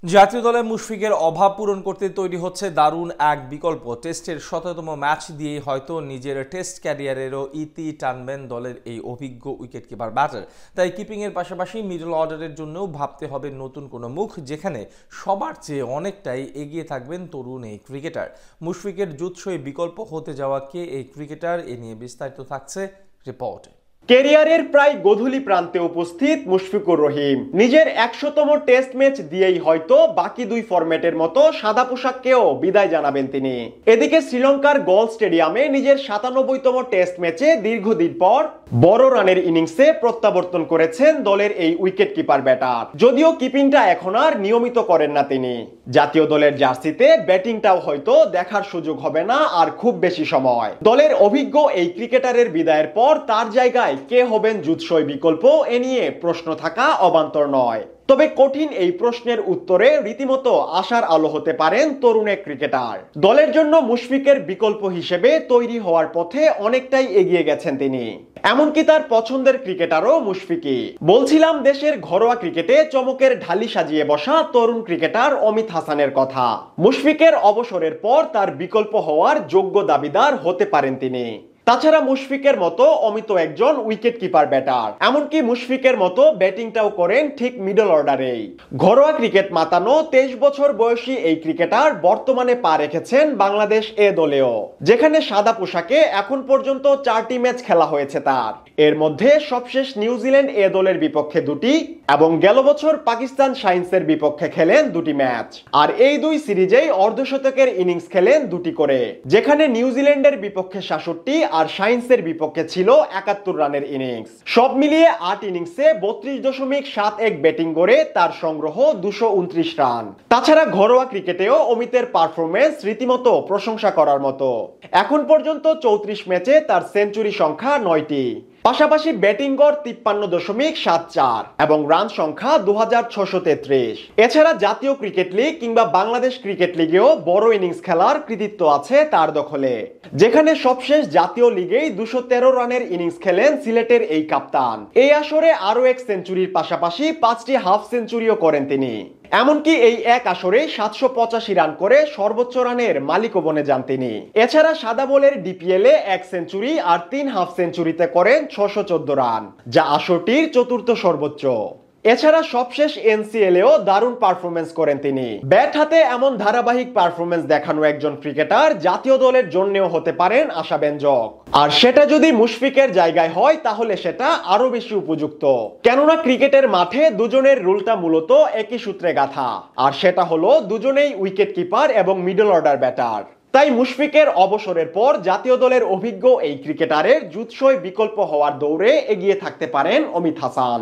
জাতীয় দলে মুশফিকের অভাব পূরণ করতে তৈরি হচ্ছে দারুণ এক বিকল্প। টেস্টের ১৭তম ম্যাচ দিয়েই হয়তো নিজের টেস্ট ক্যারিয়ারেরও ইতি টানবেন দলের এই অভিজ্ঞ উইকেটকিপার ব্যাটার। তাই কিপিংয়ের পাশাপাশি মিডল অর্ডারের জন্যও ভাবতে হবে নতুন কোনো মুখ, যেখানে সবার চেয়ে অনেকটাই এগিয়ে থাকবেন তরুণ এই ক্রিকেটার। মুশফিকের জুৎসই বিকল্প হতে যাওয়া কে এই ক্রিকেটার, এ নিয়ে বিস্তারিত থাকছে রিপোর্টে। ক্যারিয়ারের প্রায় গোধূলি প্রান্তে উপস্থিত মুশফিকুর রহিম নিজের ১০০তম টেস্ট ম্যাচ দিয়েই হয়তো বাকি দুই ফরম্যাটের মতো সাদা পোশাককেও বিদায় জানাবেন তিনি। এদিকে শ্রীলঙ্কার গল স্টেডিয়ামে নিজের ৯৭তম টেস্ট ম্যাচে দীর্ঘদিন পর বড় রানের ইনিংসে প্রত্যাবর্তন করেছেন দলের এই উইকেট কিপার ব্যাটার। যদিও কিপিংটা এখন আর নিয়মিত করেন না তিনি। জাতীয় দলের জার্সিতে ব্যাটিংটাও হয়তো দেখার সুযোগ হবে না আর খুব বেশি সময়। দলের অভিজ্ঞ এই ক্রিকেটারের বিদায়ের পর তার জায়গায় কে হবেন জুৎসই বিকল্প, এ নিয়ে প্রশ্ন থাকা অবান্তর নয়। তবে কঠিন এই প্রশ্নের উত্তরে রীতিমতো আশার আলো হতে পারেন তরুণ এক ক্রিকেটার। দলের জন্য মুশফিকের বিকল্প হিসেবে তৈরি হওয়ার পথে অনেকটাই এগিয়ে গেছেন তিনি। এমনকি তার পছন্দের ক্রিকেটারও মুশফিকই। বলছিলাম দেশের ঘরোয়া ক্রিকেটে চমকের ঢালি সাজিয়ে বসা তরুণ ক্রিকেটার অমিত হাসানের কথা। মুশফিকের অবসরের পর তার বিকল্প হওয়ার যোগ্য দাবিদার হতে পারেন তিনি। তাছাড়া মুশফিকের মতো অমিত একজন উইকেট কিপার ব্যাটার, এমনকি মুশফিকের মতো ব্যাটিংটাও করেন ঠিক মিডল অর্ডারেই। ঘরোয়া ক্রিকেট মাতানো ২৩ বছর বয়সী এই ক্রিকেটার বর্তমানে পা রেখেছেন বাংলাদেশ এ দলেও, যেখানে সাদা পোশাকে এখন পর্যন্ত ৪টি ম্যাচ খেলা হয়েছে তার। এর মধ্যে সবশেষ নিউজিল্যান্ড এ দলের বিপক্ষে ২টি এবং গেল বছর পাকিস্তান শাইন্সের বিপক্ষে খেলেন ২টি ম্যাচ। আর এই দুই সিরিজেই অর্ধশতকের ইনিংস খেলেন ২টি করে, যেখানে নিউজিল্যান্ডের বিপক্ষে ৬৭ আর শাইন্সের বিপক্ষে ছিল ৭১ রানের ইনিংস। সব মিলিয়ে ৮ ইনিংসে ৩২.৭১ ব্যাটিং করে তার সংগ্রহ ২২৯ রান। তাছাড়া ঘরোয়া ক্রিকেটেও অমিতের পারফরমেন্স রীতিমতো প্রশংসা করার মতো। এখন পর্যন্ত ৩৪ ম্যাচে তার সেঞ্চুরি সংখ্যা ৯টি, পাশাপাশি ব্যাটিং গড় ৫৩.৭৪ এবং রান সংখ্যা ২৬৩৩। এছাড়া জাতীয় ক্রিকেট লিগ কিংবা বাংলাদেশ ক্রিকেট লিগেও বড় ইনিংস খেলার কৃতিত্ব আছে তার দখলে, যেখানে সবশেষ জাতীয় লিগেই ২১৩ রানের ইনিংস খেলেন সিলেটের এই কাপ্তান। এই আসরে আরো এক সেঞ্চুরির পাশাপাশি ৫টি হাফ সেঞ্চুরিও করেন তিনি। এমনকি এই এক আসরে ৭৮৫ রান করে সর্বোচ্চ রানের মালিকও বনে যান তিনি। এছাড়া সাদা বলের ডিপিএলে ১ সেঞ্চুরি আর ৩ হাফ সেঞ্চুরিতে করেন ৬১৪ রান, যা আসরটির চতুর্থ সর্বোচ্চ। এছাড়া সবশেষ এনসিএলেও দারুণ পারফরমেন্স করেন তিনি। ব্যাট হাতে এমন ধারাবাহিক পারফরমেন্স দেখানো একজন ক্রিকেটার জাতীয় দলের জন্যও হতে পারেন আশাব্যঞ্জক। আর সেটা যদি মুশফিকের জায়গায় হয় তাহলে সেটা আরো বেশি উপযুক্ত, কেননা ক্রিকেটের মাঠে দুজনের রুলটা মূলত একই সূত্রে গাঁথা, আর সেটা হলো দুজনেই উইকেট কিপার এবং মিডল অর্ডার ব্যাটার। তাই মুশফিকের অবসরের পর জাতীয় দলের অভিজ্ঞ এই ক্রিকেটারের জুৎসই বিকল্প হওয়ার দৌড়ে এগিয়ে থাকতে পারেন অমিত হাসান।